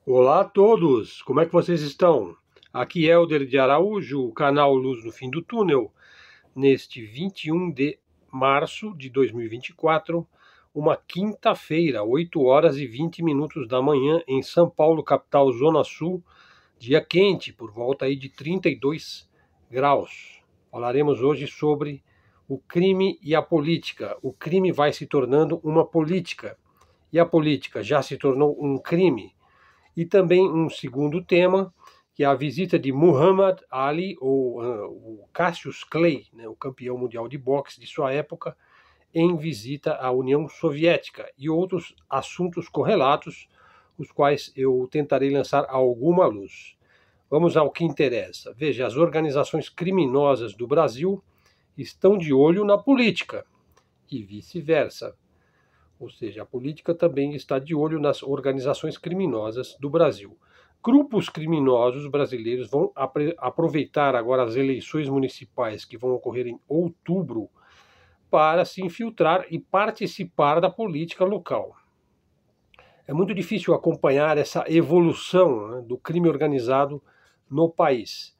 Olá a todos, como é que vocês estão? Aqui é Helder de Araújo, o canal Luz no Fim do Túnel, neste 21 de março de 2024, uma quinta-feira, 8 horas e 20 minutos da manhã, em São Paulo, capital, Zona Sul, dia quente, por volta aí de 32 graus. Falaremos hoje sobre o crime e a política. O crime vai se tornando uma política, e a política já se tornou um crime. E também um segundo tema, que é a visita de Muhammad Ali, ou o Cassius Clay, né, o campeão mundial de boxe de sua época, em visita à União Soviética, e outros assuntos correlatos, os quais eu tentarei lançar alguma luz. Vamos ao que interessa. Veja, as organizações criminosas do Brasil estão de olho na política, e vice-versa. Ou seja, a política também está de olho nas organizações criminosas do Brasil. Grupos criminosos brasileiros vão aproveitar agora as eleições municipais que vão ocorrer em outubro para se infiltrar e participar da política local. É muito difícil acompanhar essa evolução, né, do crime organizado no país.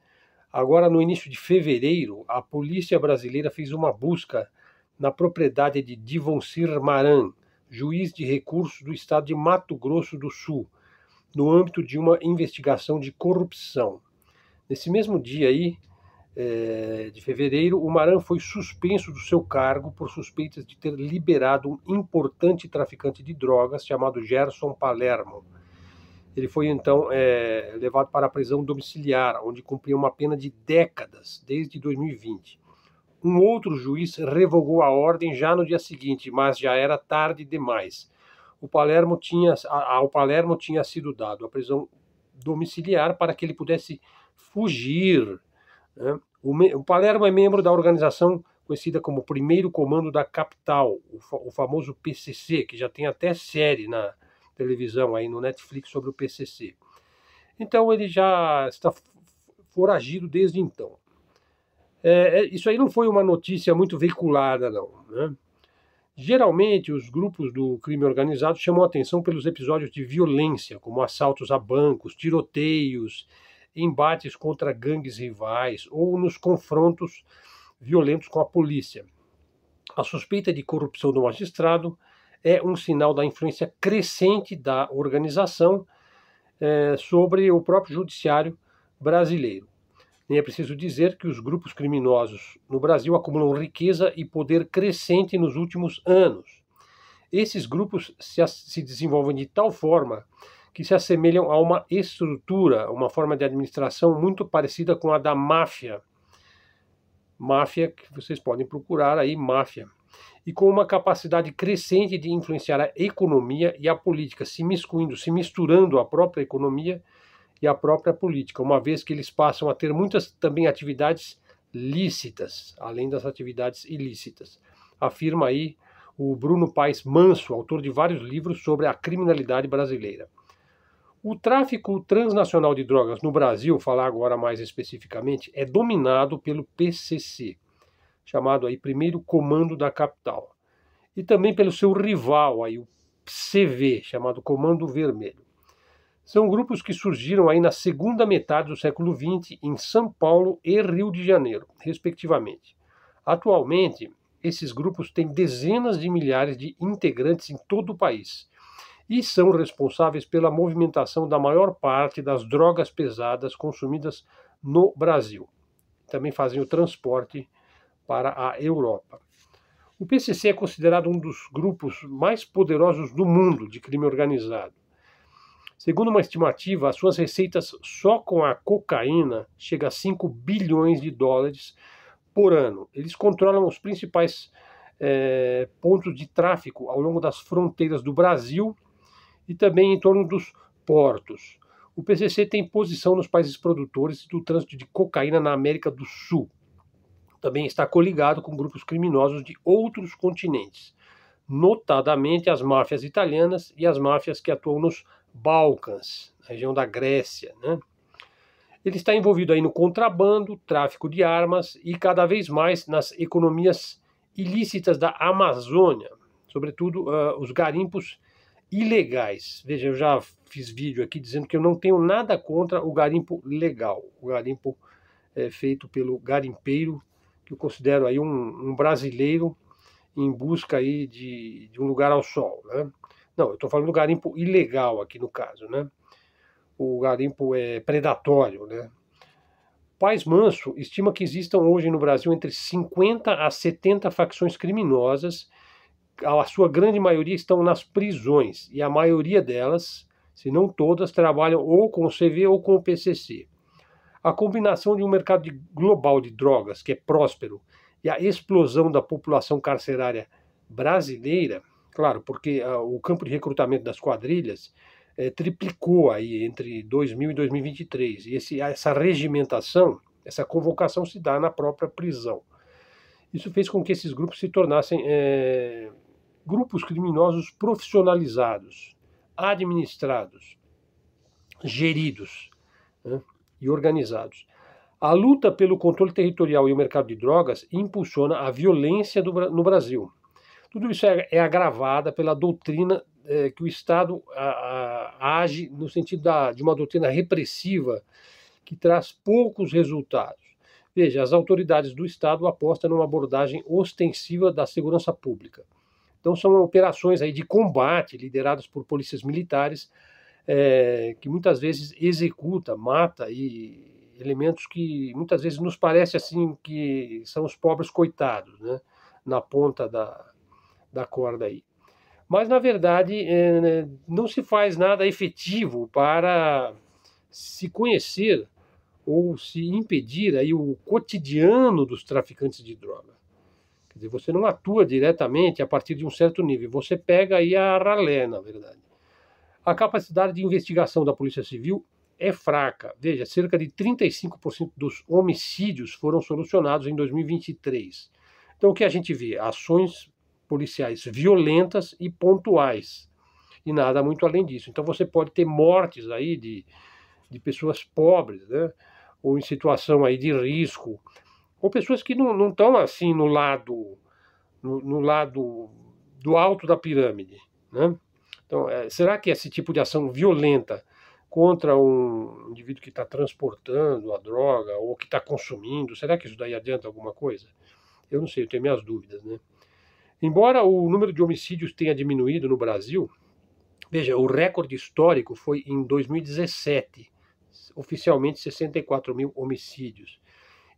Agora, no início de fevereiro, a polícia brasileira fez uma busca na propriedade de Divoncir Maran, juiz de recursos do estado de Mato Grosso do Sul, no âmbito de uma investigação de corrupção. Nesse mesmo dia aí, de fevereiro, o Maran foi suspenso do seu cargo por suspeitas de ter liberado um importante traficante de drogas chamado Gerson Palermo. Ele foi então levado para a prisão domiciliar, onde cumpria uma pena de décadas, desde 2020. Um outro juiz revogou a ordem já no dia seguinte, mas já era tarde demais. Ao Palermo tinha sido dado a prisão domiciliar para que ele pudesse fugir, né? O Palermo é membro da organização conhecida como Primeiro Comando da Capital, o famoso PCC, que já tem até série na televisão aí no Netflix sobre o PCC. Então ele já está foragido desde então. Isso aí não foi uma notícia muito veiculada, não, né? Geralmente, os grupos do crime organizado chamam a atenção pelos episódios de violência, como assaltos a bancos, tiroteios, embates contra gangues rivais ou nos confrontos violentos com a polícia. A suspeita de corrupção do magistrado é um sinal da influência crescente da organização sobre o próprio judiciário brasileiro. Nem é preciso dizer que os grupos criminosos no Brasil acumulam riqueza e poder crescente nos últimos anos. Esses grupos se desenvolvem de tal forma que se assemelham a uma estrutura, uma forma de administração muito parecida com a da máfia. Máfia, que vocês podem procurar aí, máfia. E com uma capacidade crescente de influenciar a economia e a política, se misturando a própria economia e a própria política, uma vez que eles passam a ter muitas também atividades lícitas, além das atividades ilícitas. Afirma aí o Bruno Paes Manso, autor de vários livros sobre a criminalidade brasileira. O tráfico transnacional de drogas no Brasil, falar agora mais especificamente, é dominado pelo PCC, chamado aí Primeiro Comando da Capital, e também pelo seu rival aí, o CV, chamado Comando Vermelho. São grupos que surgiram aí na segunda metade do século XX em São Paulo e Rio de Janeiro, respectivamente. Atualmente, esses grupos têm dezenas de milhares de integrantes em todo o país e são responsáveis pela movimentação da maior parte das drogas pesadas consumidas no Brasil. Também fazem o transporte para a Europa. O PCC é considerado um dos grupos mais poderosos do mundo de crime organizado. Segundo uma estimativa, as suas receitas só com a cocaína chegam a 5 bilhões de dólares por ano. Eles controlam os principais pontos de tráfico ao longo das fronteiras do Brasil e também em torno dos portos. O PCC tem posição nos países produtores do trânsito de cocaína na América do Sul. Também está coligado com grupos criminosos de outros continentes, notadamente as máfias italianas e as máfias que atuam nos Balcãs, na região da Grécia, né? Ele está envolvido aí no contrabando, tráfico de armas e cada vez mais nas economias ilícitas da Amazônia, sobretudo os garimpos ilegais. Veja, eu já fiz vídeo aqui dizendo que eu não tenho nada contra o garimpo legal, o garimpo feito pelo garimpeiro, que eu considero aí um brasileiro em busca aí de um lugar ao sol, né? Não, eu estou falando do garimpo ilegal aqui no caso, né? O garimpo predatório, né? Paz Manso estima que existam hoje no Brasil entre 50 a 70 facções criminosas. A sua grande maioria estão nas prisões, e a maioria delas, se não todas, trabalham ou com o CV ou com o PCC. A combinação de um mercado global de drogas, que é próspero, e a explosão da população carcerária brasileira, claro, porque o campo de recrutamento das quadrilhas triplicou aí entre 2000 e 2023, e essa regimentação, essa convocação se dá na própria prisão. Isso fez com que esses grupos se tornassem grupos criminosos profissionalizados, administrados, geridos, né, e organizados. A luta pelo controle territorial e o mercado de drogas impulsiona a violência no Brasil. Tudo isso é agravada pela doutrina que o Estado age no sentido de uma doutrina repressiva que traz poucos resultados. Veja, as autoridades do Estado apostam numa abordagem ostensiva da segurança pública. Então são operações aí de combate lideradas por polícias militares que muitas vezes executa, mata elementos que muitas vezes nos parece assim que são os pobres coitados, né, na ponta da corda aí. Mas na verdade não se faz nada efetivo para se conhecer ou se impedir aí o cotidiano dos traficantes de droga. Quer dizer, você não atua diretamente a partir de um certo nível, você pega aí a ralé, na verdade. A capacidade de investigação da Polícia Civil é fraca. Veja, cerca de 35% dos homicídios foram solucionados em 2023. Então o que a gente vê? Ações policiais violentas e pontuais. E nada muito além disso. Então você pode ter mortes aí de pessoas pobres, né? Ou em situação aí de risco, ou pessoas que não estão assim no lado do alto da pirâmide, né? Então, será que esse tipo de ação violenta contra um indivíduo que está transportando a droga ou que está consumindo, será que isso daí adianta alguma coisa? Eu não sei, eu tenho minhas dúvidas, né? Embora o número de homicídios tenha diminuído no Brasil, veja, o recorde histórico foi em 2017, oficialmente 64 mil homicídios.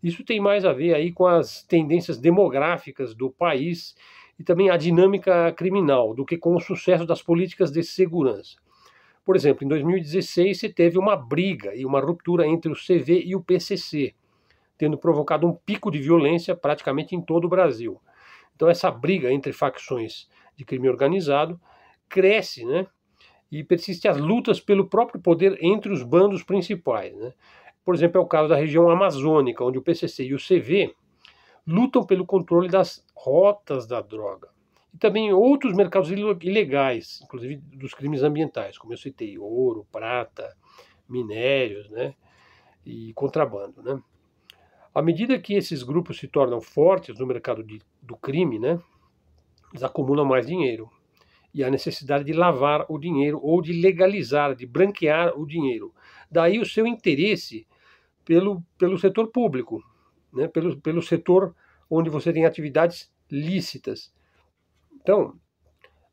Isso tem mais a ver aí com as tendências demográficas do país e também a dinâmica criminal do que com o sucesso das políticas de segurança. Por exemplo, em 2016 se teve uma briga e uma ruptura entre o CV e o PCC, tendo provocado um pico de violência praticamente em todo o Brasil. Então essa briga entre facções de crime organizado cresce, né? E persiste as lutas pelo próprio poder entre os bandos principais, né? Por exemplo, é o caso da região amazônica, onde o PCC e o CV lutam pelo controle das rotas da droga. E também outros mercados ilegais, inclusive dos crimes ambientais, como eu citei, ouro, prata, minérios, né, e contrabando, né. À medida que esses grupos se tornam fortes no mercado do crime, né, eles acumulam mais dinheiro. E a necessidade de lavar o dinheiro ou de legalizar, de branquear o dinheiro. Daí o seu interesse pelo setor público, né, pelo setor onde você tem atividades lícitas. Então,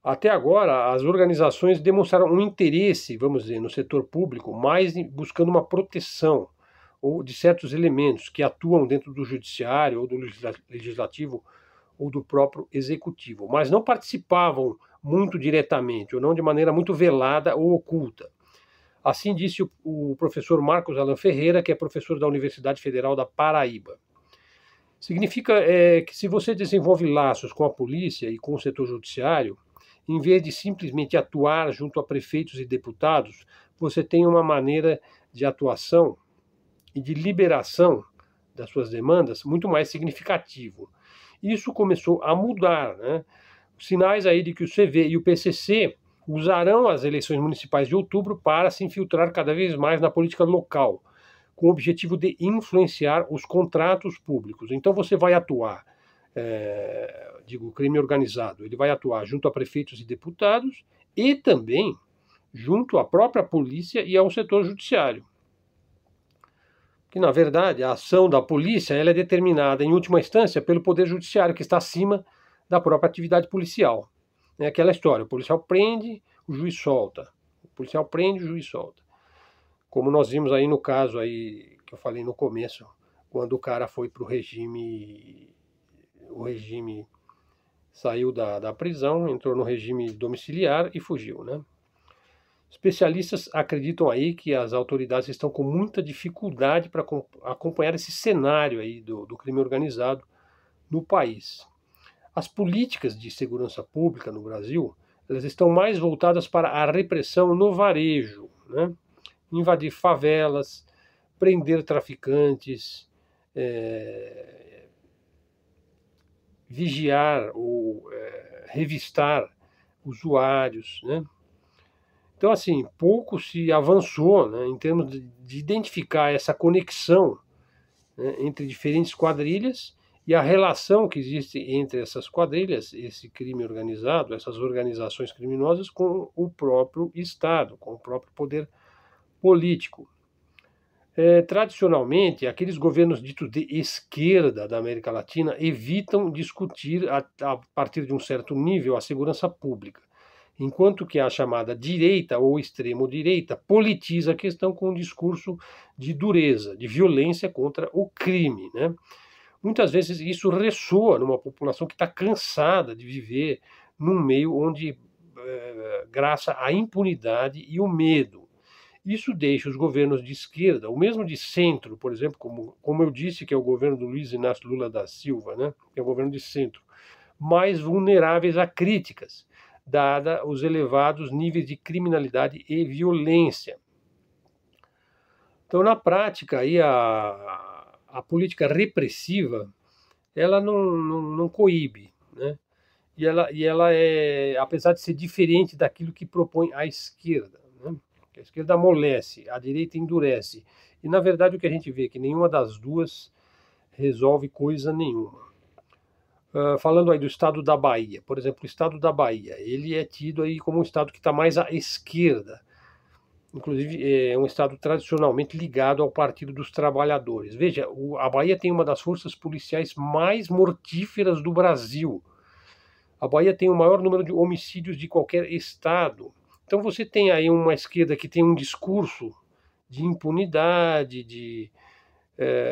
até agora, as organizações demonstraram um interesse, vamos dizer, no setor público, mais buscando uma proteção ou de certos elementos que atuam dentro do judiciário ou do legislativo ou do próprio executivo, mas não participavam muito diretamente ou não de maneira muito velada ou oculta. Assim disse o professor Marcos Alan Ferreira, que é professor da Universidade Federal da Paraíba. Significa que se você desenvolve laços com a polícia e com o setor judiciário, em vez de simplesmente atuar junto a prefeitos e deputados, você tem uma maneira de atuação e de liberação das suas demandas muito mais significativo. Isso começou a mudar, né? Sinais aí de que o CV e o PCC usarão as eleições municipais de outubro para se infiltrar cada vez mais na política local, com o objetivo de influenciar os contratos públicos. Então você vai atuar, crime organizado, ele vai atuar junto a prefeitos e deputados e também junto à própria polícia e ao setor judiciário. Que, na verdade, a ação da polícia ela é determinada, em última instância, pelo Poder Judiciário, que está acima da própria atividade policial. É aquela história, o policial prende, o juiz solta. O policial prende, o juiz solta. Como nós vimos aí no caso aí que eu falei no começo, quando o cara foi para o regime saiu da prisão, entrou no regime domiciliar e fugiu, né? Especialistas acreditam aí que as autoridades estão com muita dificuldade para acompanhar esse cenário aí do crime organizado no país. As políticas de segurança pública no Brasil, elas estão mais voltadas para a repressão no varejo, né? Invadir favelas, prender traficantes, vigiar ou revistar usuários, né? Então, assim, pouco se avançou, né, em termos de identificar essa conexão, né, entre diferentes quadrilhas e a relação que existe entre essas quadrilhas, esse crime organizado, essas organizações criminosas, com o próprio Estado, com o próprio poder político. Tradicionalmente, aqueles governos ditos de esquerda da América Latina evitam discutir, a partir de um certo nível, a segurança pública, enquanto que a chamada direita ou extremo-direita politiza a questão com um discurso de dureza, de violência contra o crime, né? Muitas vezes isso ressoa numa população que está cansada de viver num meio onde graça a impunidade e o medo. Isso deixa os governos de esquerda, ou mesmo de centro, por exemplo, como eu disse, que é o governo do Luiz Inácio Lula da Silva, né? Que é o governo de centro, mais vulneráveis a críticas, dada os elevados níveis de criminalidade e violência. Então, na prática, aí a política repressiva, ela não coíbe, né? E ela é, apesar de ser diferente daquilo que propõe a esquerda, né? A esquerda amolece, a direita endurece. E, na verdade, o que a gente vê é que nenhuma das duas resolve coisa nenhuma. Falando aí do estado da Bahia, por exemplo, o estado da Bahia, ele é tido aí como um estado que está mais à esquerda. Inclusive, é um estado tradicionalmente ligado ao Partido dos Trabalhadores. Veja, a Bahia tem uma das forças policiais mais mortíferas do Brasil. A Bahia tem o maior número de homicídios de qualquer estado. Então você tem aí uma esquerda que tem um discurso de impunidade,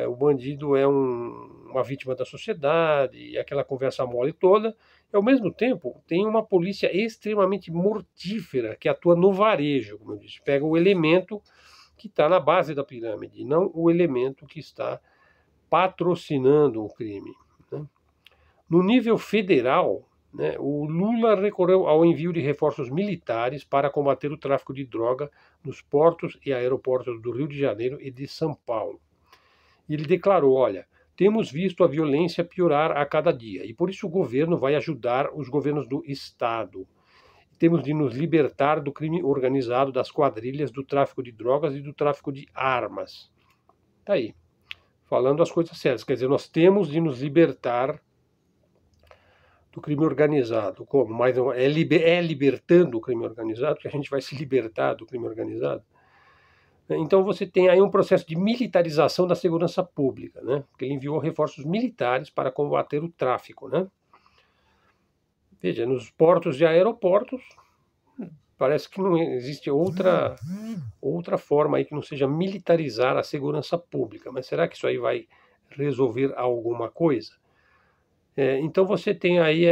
o bandido é uma vítima da sociedade, e aquela conversa mole toda. E, ao mesmo tempo, tem uma polícia extremamente mortífera que atua no varejo, como eu disse. Pega o elemento que está na base da pirâmide, não o elemento que está patrocinando o crime, né? No nível federal, né, o Lula recorreu ao envio de reforços militares para combater o tráfico de droga nos portos e aeroportos do Rio de Janeiro e de São Paulo. E ele declarou, olha, temos visto a violência piorar a cada dia e por isso o governo vai ajudar os governos do Estado. Temos de nos libertar do crime organizado, das quadrilhas, do tráfico de drogas e do tráfico de armas. Tá aí, falando as coisas sérias. Quer dizer, nós temos de nos libertar do crime organizado. Como? Mas é libertando o crime organizado que a gente vai se libertar do crime organizado. Então você tem aí um processo de militarização da segurança pública, né? Porque ele enviou reforços militares para combater o tráfico, né? Veja, nos portos e aeroportos, parece que não existe outra forma aí que não seja militarizar a segurança pública. Mas será que isso aí vai resolver alguma coisa? Então você tem aí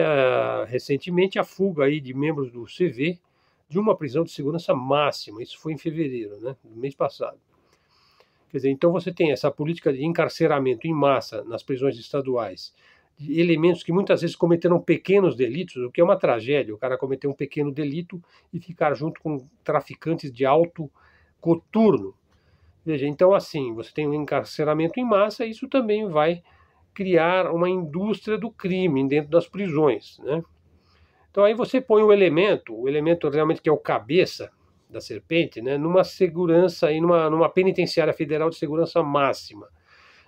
recentemente a fuga aí de membros do CV de uma prisão de segurança máxima. Isso foi em fevereiro, né, do mês passado. Quer dizer, então você tem essa política de encarceramento em massa nas prisões estaduais, de elementos que muitas vezes cometeram pequenos delitos, o que é uma tragédia, o cara cometer um pequeno delito e ficar junto com traficantes de alto coturno. Veja, então assim, você tem um encarceramento em massa, e isso também vai criar uma indústria do crime dentro das prisões, né? Então aí você põe o elemento realmente que é o cabeça da serpente, né, numa segurança, aí numa penitenciária federal de segurança máxima.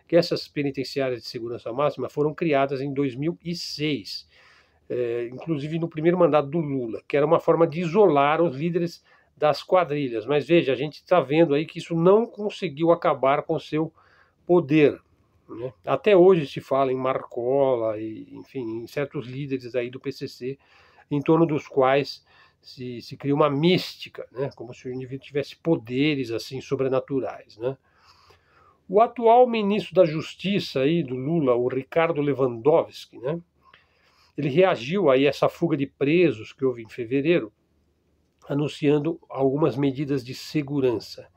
Que essas penitenciárias de segurança máxima foram criadas em 2006. inclusive no primeiro mandato do Lula, que era uma forma de isolar os líderes das quadrilhas. Mas veja, a gente está vendo aí que isso não conseguiu acabar com o seu poder, né? Até hoje se fala em Marcola, e, enfim, em certos líderes aí do PCC, em torno dos quais se cria uma mística, né? Como se o indivíduo tivesse poderes assim sobrenaturais, né? O atual ministro da Justiça aí do Lula, o Ricardo Lewandowski, né? Ele reagiu aí a essa fuga de presos que houve em fevereiro, anunciando algumas medidas de segurança.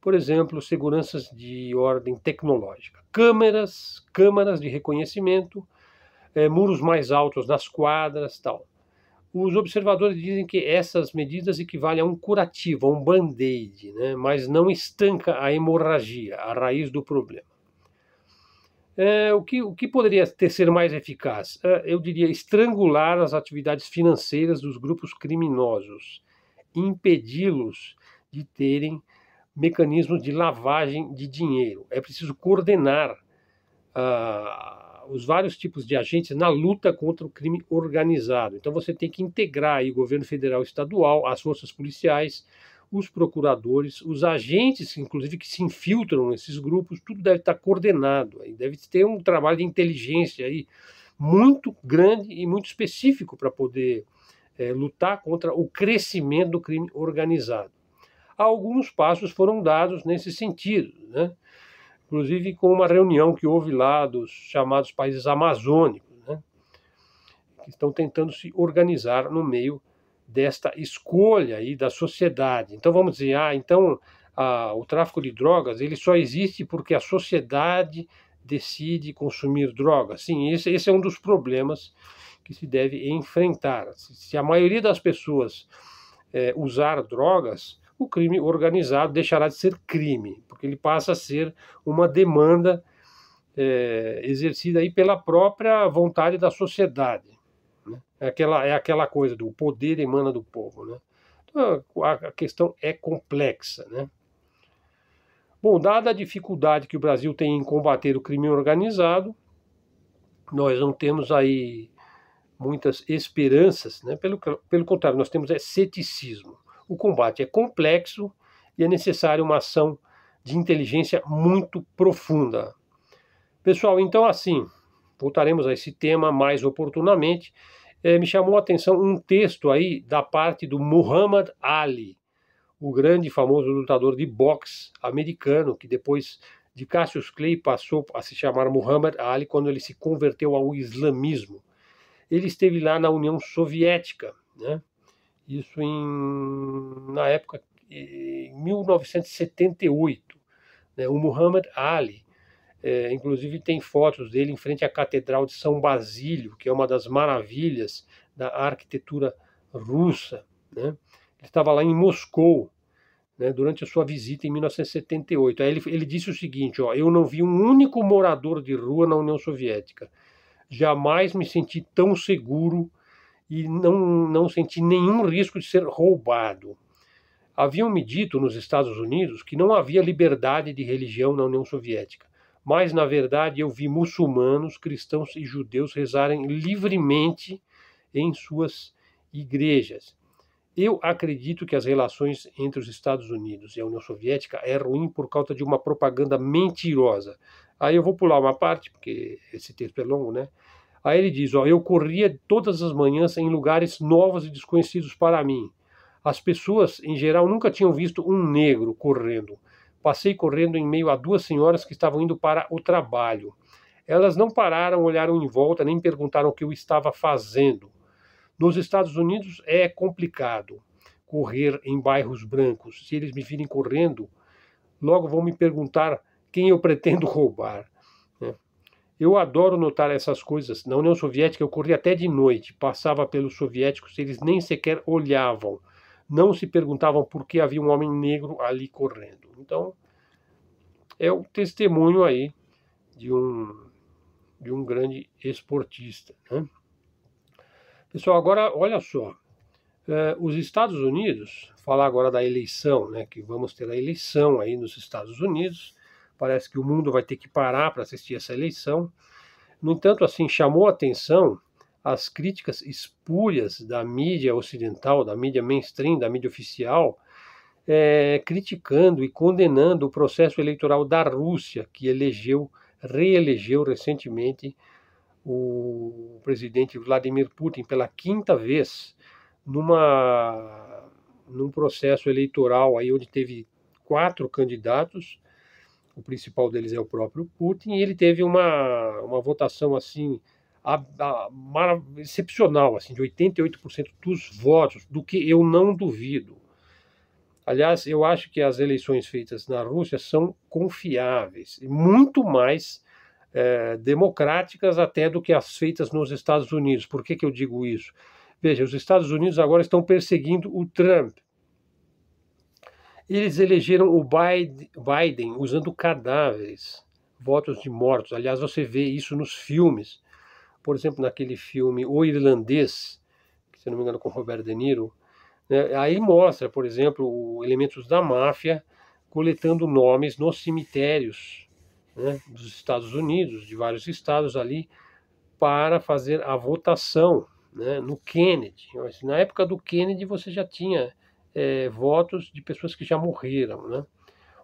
Por exemplo, seguranças de ordem tecnológica, câmaras de reconhecimento, muros mais altos nas quadras, tal. Os observadores dizem que essas medidas equivalem a um curativo, a um band-aid, né? Mas não estanca a hemorragia, a raiz do problema. O que poderia ser mais eficaz? Eu diria estrangular as atividades financeiras dos grupos criminosos, impedi-los de terem mecanismos de lavagem de dinheiro. É preciso coordenar os vários tipos de agentes na luta contra o crime organizado. Então você tem que integrar aí o governo federal e estadual, as forças policiais, os procuradores, os agentes, inclusive, que se infiltram nesses grupos, tudo deve estar coordenado. Aí deve ter um trabalho de inteligência aí muito grande e muito específico para poder lutar contra o crescimento do crime organizado. Alguns passos foram dados nesse sentido, né? Inclusive com uma reunião que houve lá dos chamados países amazônicos, né? Que estão tentando se organizar no meio desta escolha aí da sociedade. Então vamos dizer, o tráfico de drogas ele só existe porque a sociedade decide consumir drogas. Sim, esse é um dos problemas que se deve enfrentar. Se a maioria das pessoas usar drogas, o crime organizado deixará de ser crime, porque ele passa a ser uma demanda exercida aí pela própria vontade da sociedade. Né? É aquela coisa do poder emana do povo. Né? Então, a questão é complexa. Né? Bom, dada a dificuldade que o Brasil tem em combater o crime organizado, nós não temos aí muitas esperanças, né? Pelo contrário, nós temos ceticismo. O combate é complexo e é necessária uma ação de inteligência muito profunda. Pessoal, então assim, voltaremos a esse tema mais oportunamente. Me chamou a atenção um texto aí da parte do Muhammad Ali, o grande e famoso lutador de boxe americano, que depois de Cassius Clay passou a se chamar Muhammad Ali quando ele se converteu ao islamismo. Ele esteve lá na União Soviética, né? Isso na época, em 1978. Né? O Muhammad Ali, inclusive tem fotos dele em frente à Catedral de São Basílio, que é uma das maravilhas da arquitetura russa. Né? Ele estava lá em Moscou, né, durante a sua visita em 1978. Aí ele disse o seguinte, eu não vi um único morador de rua na União Soviética. Jamais me senti tão seguro e não senti nenhum risco de ser roubado. Haviam-me dito nos Estados Unidos que não havia liberdade de religião na União Soviética, mas, na verdade, eu vi muçulmanos, cristãos e judeus rezarem livremente em suas igrejas. Eu acredito que as relações entre os Estados Unidos e a União Soviética é ruim por causa de uma propaganda mentirosa. Aí eu vou pular uma parte, porque esse texto é longo, né? Aí ele diz, eu corria todas as manhãs em lugares novos e desconhecidos para mim. As pessoas, em geral, nunca tinham visto um negro correndo. Passei correndo em meio a duas senhoras que estavam indo para o trabalho. Elas não pararam, olharam em volta, nem perguntaram o que eu estava fazendo. Nos Estados Unidos é complicado correr em bairros brancos. Se eles me virem correndo, logo vão me perguntar quem eu pretendo roubar. Eu adoro notar essas coisas. Na União Soviética eu corria até de noite, passava pelos soviéticos, eles nem sequer olhavam, não se perguntavam por que havia um homem negro ali correndo. Então, é o testemunho aí de um grande esportista. Né? Pessoal, agora olha só, os Estados Unidos, falar agora da eleição, né, que vamos ter a eleição aí nos Estados Unidos, parece que o mundo vai ter que parar para assistir essa eleição. No entanto, assim, chamou a atenção as críticas espúrias da mídia ocidental, da mídia mainstream, da mídia oficial, criticando e condenando o processo eleitoral da Rússia, que reelegeu recentemente o presidente Vladimir Putin pela quinta vez num processo eleitoral aí onde teve 4 candidatos. O principal deles é o próprio Putin, e ele teve uma votação assim excepcional, assim, de 88% dos votos, do que eu não duvido. Aliás, eu acho que as eleições feitas na Rússia são confiáveis, e muito mais democráticas até do que as feitas nos Estados Unidos. Por que eu digo isso? Veja, os Estados Unidos agora estão perseguindo o Trump. Eles elegeram o Biden usando cadáveres, votos de mortos. Aliás, você vê isso nos filmes. Por exemplo, naquele filme O Irlandês, que, se não me engano, com Robert De Niro, né? Aí mostra, por exemplo, elementos da máfia coletando nomes nos cemitérios, né, dos Estados Unidos, de vários estados ali, para fazer a votação, né, no Kennedy. Na época do Kennedy você já tinha votos de pessoas que já morreram, né?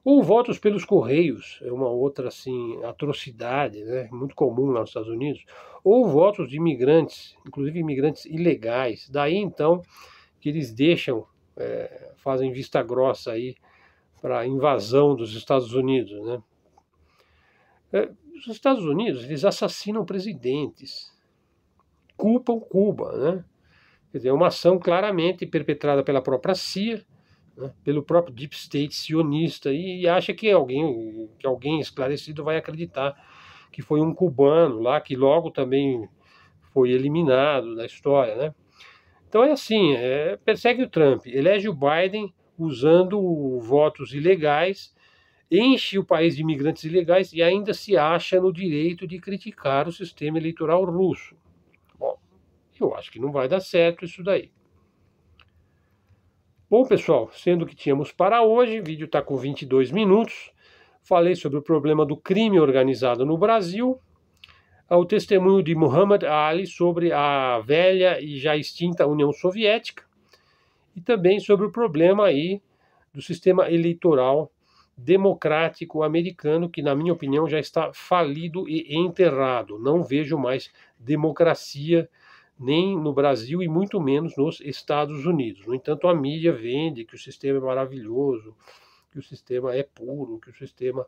Ou votos pelos correios, é uma outra assim atrocidade, né, muito comum lá nos Estados Unidos. Ou votos de imigrantes, inclusive imigrantes ilegais. Daí então que eles deixam, fazem vista grossa aí para a invasão dos Estados Unidos, né? Os Estados Unidos, eles assassinam presidentes, culpam Cuba, né? Quer dizer, é uma ação claramente perpetrada pela própria CIA, né, pelo próprio Deep State sionista, e acha que alguém esclarecido vai acreditar que foi um cubano lá, que logo também foi eliminado da história, né? Então é assim, persegue o Trump, elege o Biden usando votos ilegais, enche o país de imigrantes ilegais e ainda se acha no direito de criticar o sistema eleitoral russo. Bom, eu acho que não vai dar certo isso daí. Bom, pessoal, sendo que tínhamos para hoje, o vídeo está com 22 minutos, falei sobre o problema do crime organizado no Brasil, o testemunho de Muhammad Ali sobre a velha e já extinta União Soviética, e também sobre o problema aí do sistema eleitoral democrático americano, que, na minha opinião, já está falido e enterrado. Não vejo mais democracia nem no Brasil e muito menos nos Estados Unidos. No entanto, a mídia vende que o sistema é maravilhoso, que o sistema é puro, que o sistema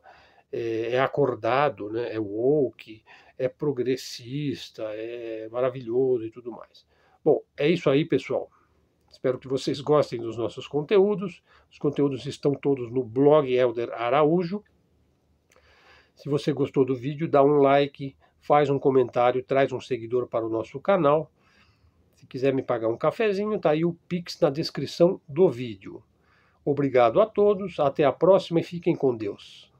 é acordado, né? É woke, é progressista, é maravilhoso e tudo mais. Bom, é isso aí, pessoal. Espero que vocês gostem dos nossos conteúdos. Os conteúdos estão todos no blog Helder Araújo. Se você gostou do vídeo, dá um like, faz um comentário, traz um seguidor para o nosso canal. Se quiser me pagar um cafezinho, tá aí o Pix na descrição do vídeo. Obrigado a todos, até a próxima e fiquem com Deus.